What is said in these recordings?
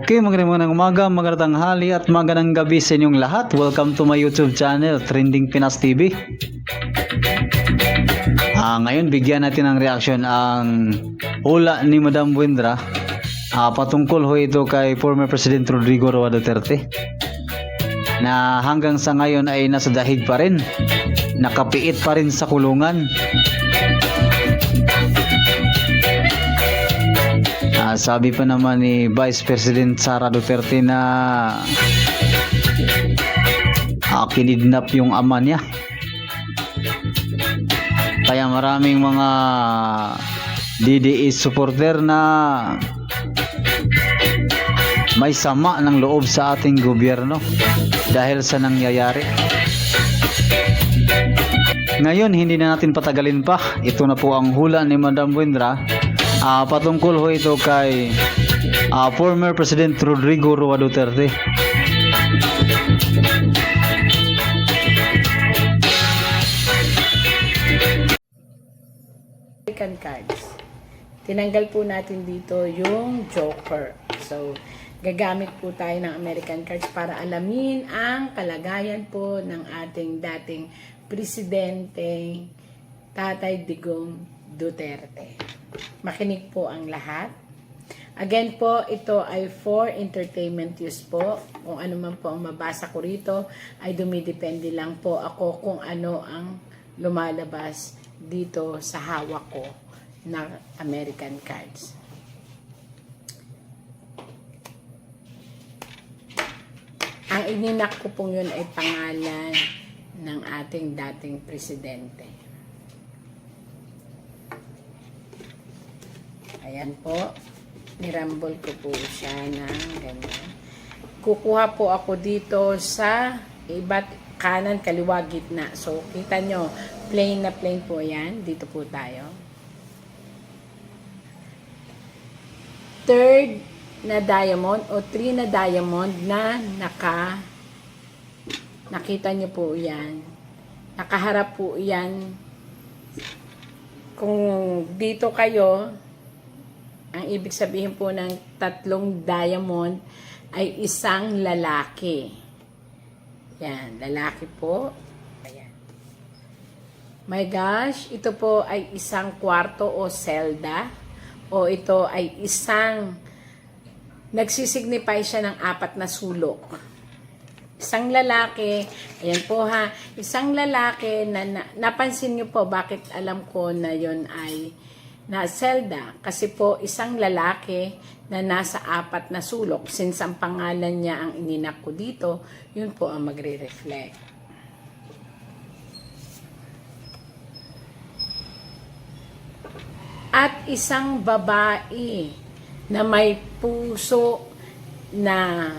Okay, magandang umaga, magandang tanghali at magandang gabi sa inyong lahat. Welcome to my YouTube channel, Trending Pinas TV. Ngayon, bigyan natin ng reaction ang hula ni Madam Buendra. Patungkol ho ito kay former President Rodrigo Roa Duterte na hanggang sa ngayon ay nasa dahig pa rin, nakapiit pa rin sa kulungan. Sabi pa naman ni Vice President Sara Duterte na kinidnap yung ama niya. Kaya maraming mga DDS supporter na may sama ng loob sa ating gobyerno dahil sa nangyayari. Ngayon, hindi na natin patagalin pa. Ito na po ang hula ni Madam Buendra. Patungkol ho ito kay former President Rodrigo Roa Duterte. American cards. Tinanggal po natin dito yung joker. So, gagamit po tayo ng American cards para alamin ang kalagayan po ng ating dating presidente, Tatay Digong Duterte. Makinig po ang lahat. Again po, ito ay for entertainment use po. Kung ano man po ang mabasa ko rito, ay dumidepende lang po ako kung ano ang lumalabas dito sa hawak ko ng American cards. Ang ininak ko pong yun ay pangalan ng ating dating presidente. Ayan po, nirambol ko po siya ng ganyan. Kukuha po ako dito sa iba't kanan, kaliwa, gitna. So, kita nyo, plain na plain po yan. Dito po tayo. Third na diamond o 3 na diamond na nakita nyo po yan. Nakaharap po yan. Kung dito kayo, ang ibig sabihin po ng 3 diamond ay isang lalaki. Yan, lalaki po. Ayan. My gosh, ito po ay isang kwarto o selda. O ito ay isang, nagsisignify siya ng 4 na sulok. Isang lalaki, ayan po ha, isang lalaki na napansin nyo po bakit alam ko na yon ay na selda, kasi po isang lalaki na nasa 4 na sulok, since ang pangalan niya ang ininak ko dito, yun po ang magre-reflect. At isang babae na may puso na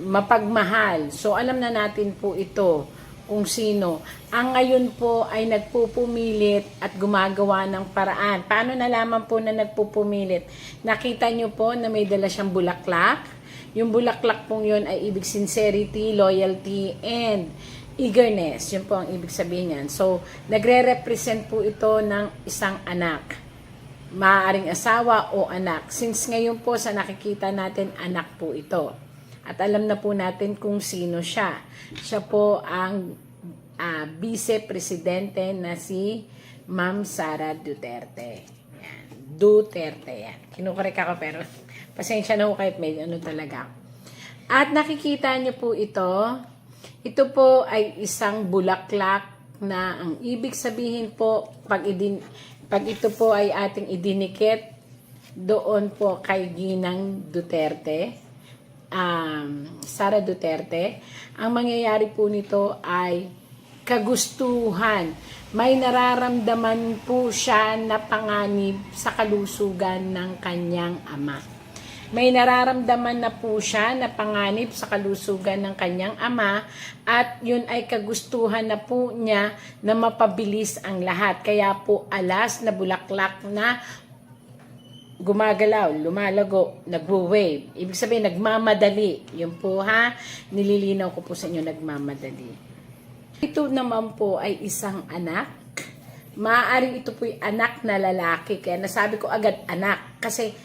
mapagmahal. So alam na natin po ito kung sino. Ang ngayon po ay nagpupumilit at gumagawa ng paraan. Paano nalaman po na nagpupumilit? Nakita nyo po na may dala siyang bulaklak. Yung bulaklak pong yun ay ibig sincerity, loyalty, and eagerness. Yun po ang ibig sabihin yan. So, nagre-represent po ito ng isang anak. Maaaring asawa o anak. Since ngayon po sa nakikita natin, anak po ito. At alam na po natin kung sino siya. Siya po ang vice-presidente na si Ma'am Sara Duterte. Yan. Duterte yan. Kinukorek ako pero pasensya na po kahit may ano talaga. At nakikita niyo po ito. Ito po ay isang bulaklak na ang ibig sabihin po pag ito po ay ating idinikit doon po kay Ginang Duterte. Sara Duterte, ang mangyayari po nito ay kagustuhan. May nararamdaman po siya na panganib sa kalusugan ng kanyang ama. May nararamdaman na po siya na panganib sa kalusugan ng kanyang ama at yun ay kagustuhan na po niya na mapabilis ang lahat. Kaya po alas na bulaklak na gumagalaw, lumalago, nagwo-wave. Ibig sabihin, nagmamadali. Yun po ha, nililinaw ko po sa inyo, nagmamadali. Ito naman po ay isang anak. Maaaring ito po ay anak na lalaki. Kaya nasabi ko agad anak. Kasi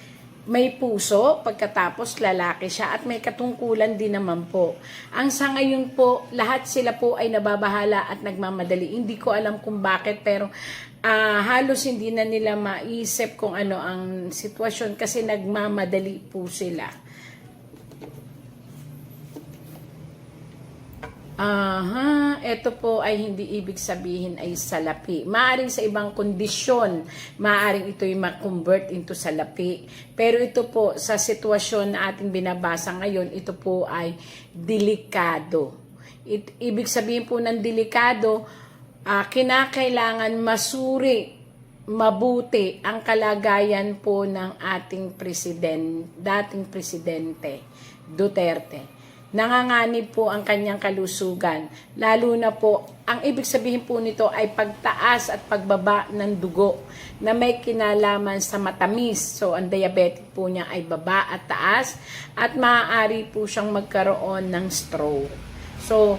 may puso, pagkatapos lalaki siya at may katungkulan din naman po. Ang sa ngayon po, lahat sila po ay nababahala at nagmamadali. Hindi ko alam kung bakit pero halos hindi na nila maisip kung ano ang sitwasyon kasi nagmamadali po sila. Ito po ay hindi ibig sabihin ay salapi. Maaring sa ibang kondisyon, maaring ito'y ma-convert into salapi. Pero ito po, sa sitwasyon na ating binabasa ngayon, ito po ay delikado. Ibig sabihin po ng delikado, kinakailangan masuri, mabuti ang kalagayan po ng ating dating presidente, Duterte. Nanganganib po ang kanyang kalusugan. Lalo na po, ang ibig sabihin po nito ay pagtaas at pagbaba ng dugo na may kinalaman sa matamis. So, ang diabetic po niya ay baba at taas at maaari po siyang magkaroon ng stroke. So,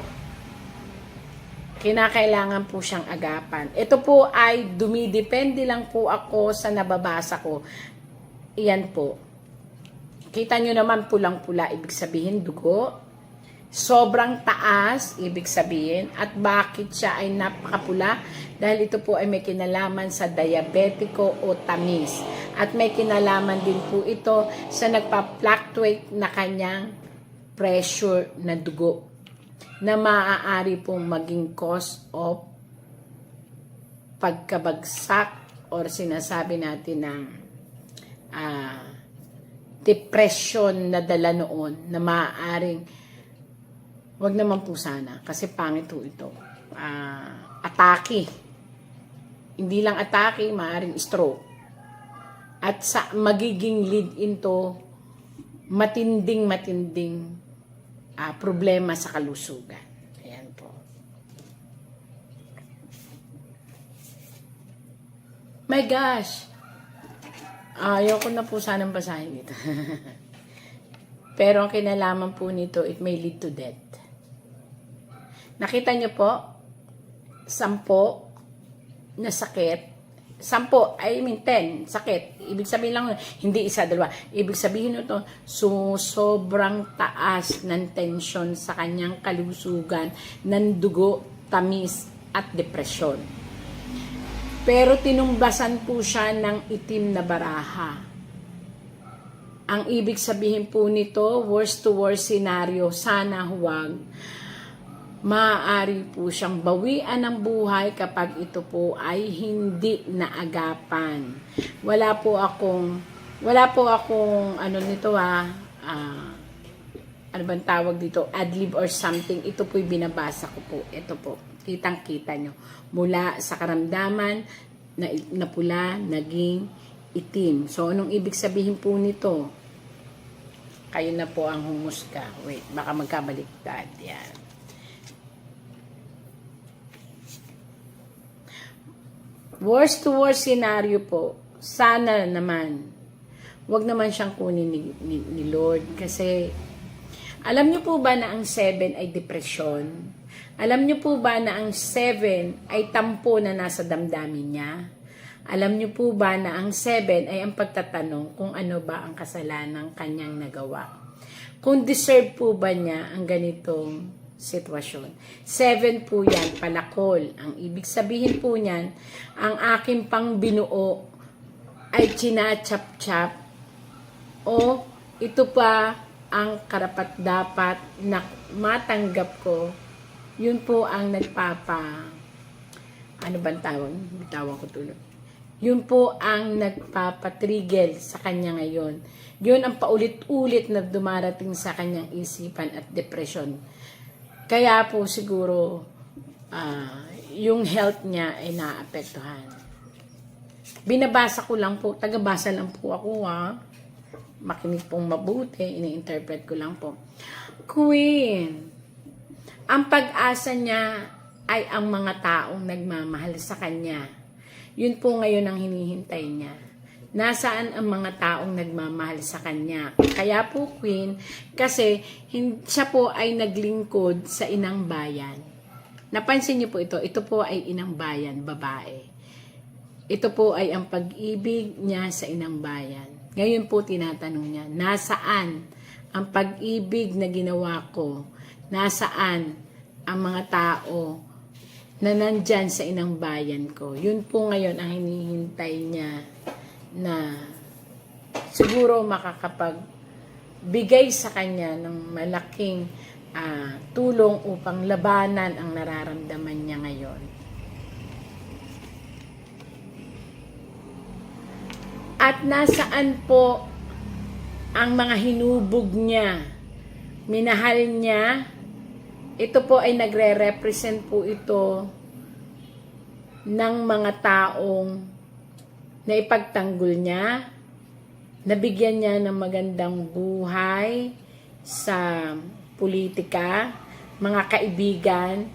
kinakailangan po siyang agapan. Ito po ay dumidepende lang po ako sa nababasa ko. Iyan po. Kita nyo naman pulang-pula, ibig sabihin dugo. Sobrang taas, ibig sabihin. At bakit siya ay napakapula? Dahil ito po ay may kinalaman sa diabetiko o tamis. At may kinalaman din po ito sa nagpa-fluctuate na kanyang pressure na dugo. Na maaari pong maging cause of pagkabagsak or sinasabi natin ng depression na dala noon na maaaring wag naman po sana kasi pangit po ito. Atake. Hindi lang atake, maaaring stroke. At sa magiging lead into matinding problema sa kalusugan. Ayan po. My gosh! Ayoko na po sanang basahin ito. Pero ang kinalaman po nito, it may lead to death. Nakita nyo po, 10 na sakit. 10 sakit. Ibig sabihin lang, hindi isa, dalawa. Ibig sabihin nito, sobrang taas ng tensyon sa kanyang kalusugan, ng dugo, tamis, at depresyon. Pero tinumbasan po siya ng itim na baraha. Ang ibig sabihin po nito, worst to worst scenario, sana huwag. Maaari po siyang bawian ng buhay kapag ito po ay hindi naagapan. Wala po akong ano nito ano bang tawag dito, adlib or something. Ito po'y binabasa ko po. Ito po, kitang-kita nyo. Mula sa karamdaman na pula, naging itim. So, anong ibig sabihin po nito? Kayo na po ang humusga. Wait, baka magkabaliktad. Yan. Worst to worst scenario po, sana naman, wag naman siyang kunin ni Lord. Kasi, alam niyo po ba na ang 7 ay depresyon? Alam niyo po ba na ang 7 ay tampo na nasa damdamin niya? Alam niyo po ba na ang 7 ay ang pagtatanong kung ano ba ang kasalanan kanyang nagawa? Kung deserve po ba niya ang ganitong sitwasyon. 7 po yan, palakol. Ang ibig sabihin po niyan, ang aking pang binuo ay chinachap-chap o ito pa ang karapat-dapat na matanggap ko. Yun po ang ano bang tawag? Bitawan ko tuloy. Yun po ang nagpapatrigel sa kanya ngayon. Yun ang paulit-ulit na dumarating sa kanyang isipan at depresyon. Kaya po siguro yung health niya ay naapektuhan. Binabasa ko lang po, tagabasa lang po ako Makinig pong mabuti, ini-interpret ko lang po. Queen, ang pag-asa niya ay ang mga taong nagmamahal sa kanya. Yun po ngayon ang hinihintay niya. Nasaan ang mga taong nagmamahal sa kanya? Kaya po, Queen, kasi siya po ay naglingkod sa inang bayan. Napansin niyo po ito po ay inang bayan, babae. Ito po ay ang pag-ibig niya sa inang bayan. Ngayon po tinatanong niya, nasaan ang pag-ibig na ginawa ko? Nasaan ang mga tao na nandyan sa inang bayan ko? Yun po ngayon ang hinihintay niya na siguro makakapagbigay sa kanya ng malaking tulong upang labanan ang nararamdaman niya ngayon. At nasaan po ang mga hinubog niya, minahal niya? Ito po ay nagre-represent po ito ng mga taong naipagtanggol niya, nabigyan niya ng magandang buhay sa politika, mga kaibigan,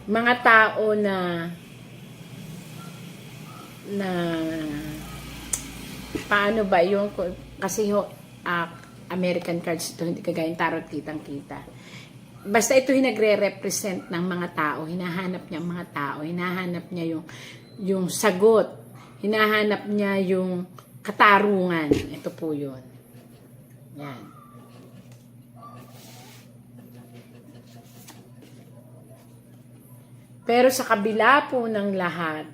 mga tao na paano ba yung kasi American cards ito, hindi kagaya ng tarot kitang-kita. Basta ito nagre-represent ng mga tao, hinahanap niya ang mga tao, hinahanap niya yung sagot, hinahanap niya yung katarungan. Ito po yun. Yan. Pero sa kabila po ng lahat,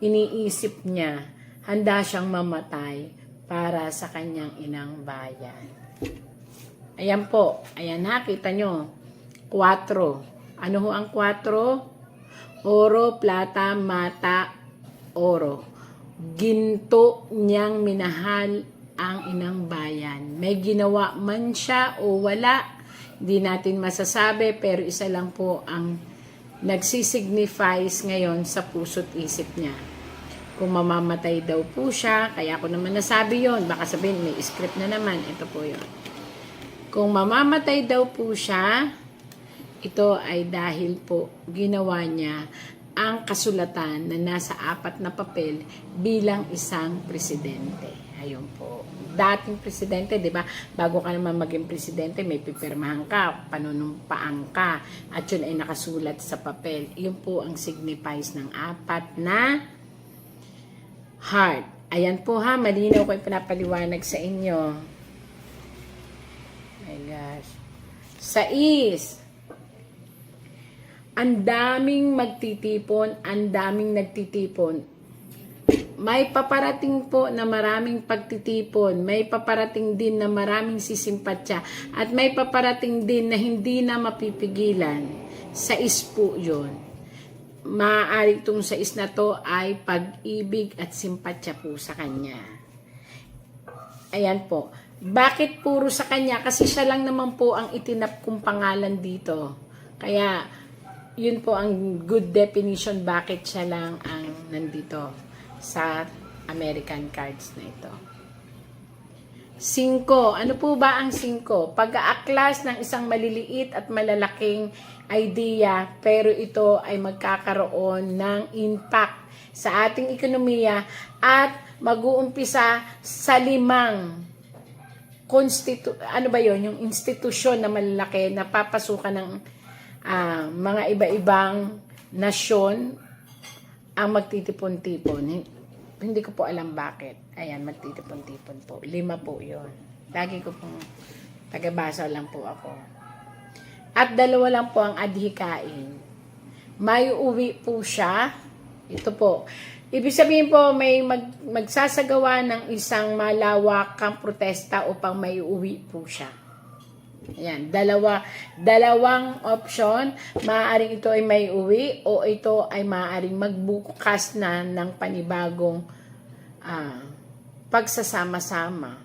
iniisip niya, handa siyang mamatay para sa kanyang inang bayan. Ayan po. Ayan ha, kita nyo. 4. Ano ho ang 4? Oro, plata, mata, oro. Ginto niyang minahal ang inang bayan. May ginawa man siya o wala, hindi natin masasabi, pero isa lang po ang nagsisignifies ngayon sa puso't isip niya. Kung mamamatay daw po siya, kaya ako naman nasabi yon, baka sabihin may script na naman, ito po yon. Kung mamamatay daw po siya, ito ay dahil po ginawa niya ang kasulatan na nasa 4 na papel bilang isang presidente. Ayun po. Dating presidente, di ba? Bago ka naman maging presidente, may pipirmahan ka, panunumpaan ka, at yun ay nakasulat sa papel. Yun po ang signifies ng 4 na heart. Ayan po ha, malinaw ko yung pinapaliwanag sa inyo. My gosh. 6. Ang daming magtitipon, ang daming nagtitipon. May paparating po na maraming pagtitipon, may paparating din na maraming sisimpatya, at may paparating din na hindi na mapipigilan. 6 po yun. Maaari itong 6 na to ay pag-ibig at simpatya po sa kanya. Ayan po. Bakit puro sa kanya? Kasi siya lang naman po ang itinap kong pangalan dito. Kaya, yun po ang good definition bakit siya lang ang nandito sa American cards na ito. 5. Ano po ba ang 5? Pag-aaklas ng isang maliliit at malalaking idea, pero ito ay magkakaroon ng impact sa ating ekonomiya at mag-uumpisa sa 5 yung institusyon na malalaki na papasukan ng mga iba-ibang nasyon ang magtitipon-tipon. Hindi ko po alam bakit. Ayan, magtitipon-tipon po. 5 po yun. Lagi ko pong tagabasa lang po ako. At 2 lang po ang adhikain. May uwi po siya. Ito po. Ibig sabihin po, may magsasagawa ng isang malawakang protesta upang may uwi po siya. Ayan, dalawang option. Maaaring ito ay may uwi o ito ay maaaring magbukas na ng panibagong pagsasama-sama.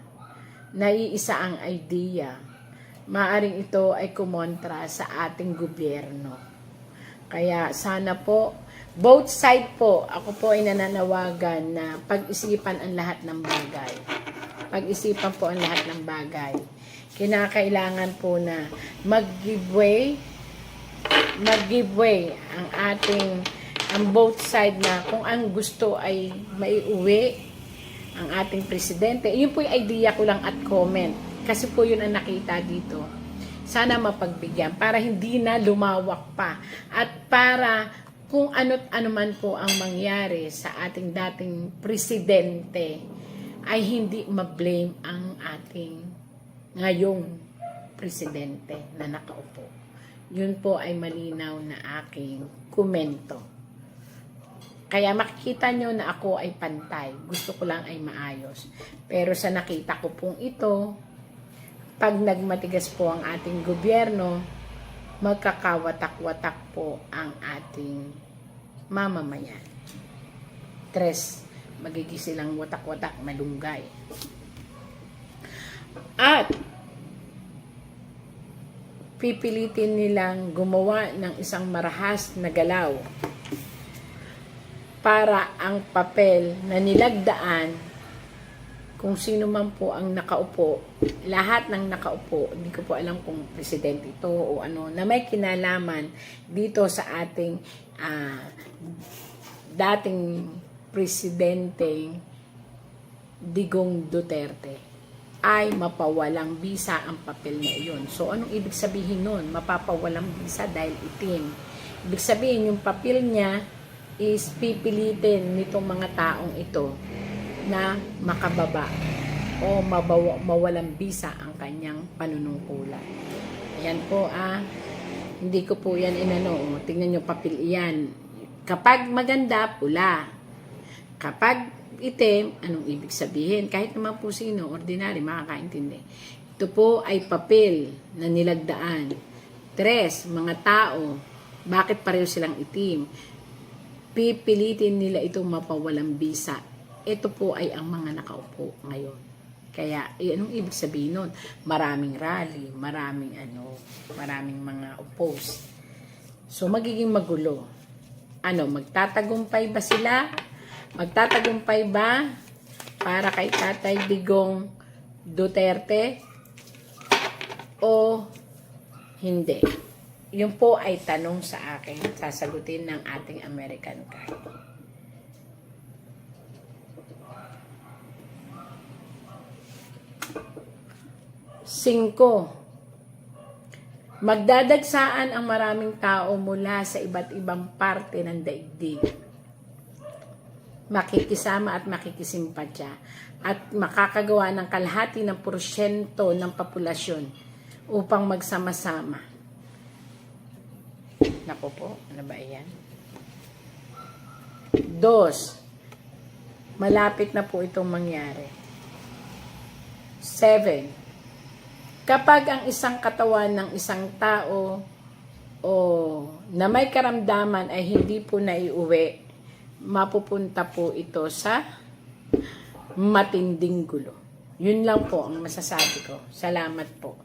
Naiisa ang idea. Maaaring ito ay kumontra sa ating gobyerno. Kaya sana po, both side po, ako po ay nananawagan na pag-isipan ang lahat ng bagay. Pag-isipan po ang lahat ng bagay. Kinakailangan po na mag-give way ang both side na kung ang gusto ay maiuwi ang ating presidente. Yun po yung idea ko lang at comment. Kasi po yun ang nakita dito. Sana mapagbigyan para hindi na lumawak pa. At para kung ano't ano man po ang mangyari sa ating dating presidente, ay hindi ma-blame ang ating ngayong presidente na nakaupo. Yun po ay malinaw na aking komento. Kaya makikita nyo na ako ay pantay. Gusto ko lang ay maayos. Pero sa nakita ko pong ito, pag nagmatigas po ang ating gobyerno, magkakawatak-watak po ang ating mamamayan. Magiging silang watak-watak, malunggay. At pipilitin nilang gumawa ng isang marahas na galaw para ang papel na nilagdaan kung sino man po ang nakaupo, lahat ng nakaupo, hindi ko po alam kung presidente ito o ano, na may kinalaman dito sa ating dating presidente Digong Duterte, ay mapawalang bisa ang papel na iyon. So, anong ibig sabihin nun? Mapapawalang bisa dahil itim. Ibig sabihin, yung papel niya is pipilitin nitong mga taong ito na makababa o mawalang bisa ang kanyang panunungkulan. Ayan po hindi ko po yan inano. Tingnan nyo, papel iyan. Kapag maganda, pula. Kapag itim, anong ibig sabihin? Kahit naman po sino, ordinary, makakaintindi. Ito po ay papel na nilagdaan. 3, mga tao. Bakit pareho silang itim? Pipilitin nila itong mapawalang bisa. Ito po ay ang mga nakaupo ngayon. Kaya, anong ibig sabihin nun? Maraming rally, maraming mga oppose. So, magiging magulo. Magtatagumpay ba sila? Magtatagumpay ba para kay Tatay Digong Duterte? O hindi? Yun po ay tanong sa akin. Sasagutin ng ating American card. 5. Magdadagsaan ang maraming tao mula sa iba't ibang parte ng daigdig. Makikisama at makikisimpatya at makakagawa ng kalahati ng porsyento ng populasyon upang magsama-sama. Naku po, ano ba yan? 2. Malapit na po itong mangyari. 7. Kapag ang isang katawan ng isang tao o na may karamdaman ay hindi po naiuwi, mapupunta po ito sa matinding gulo. Yun lang po ang masasabi ko. Salamat po.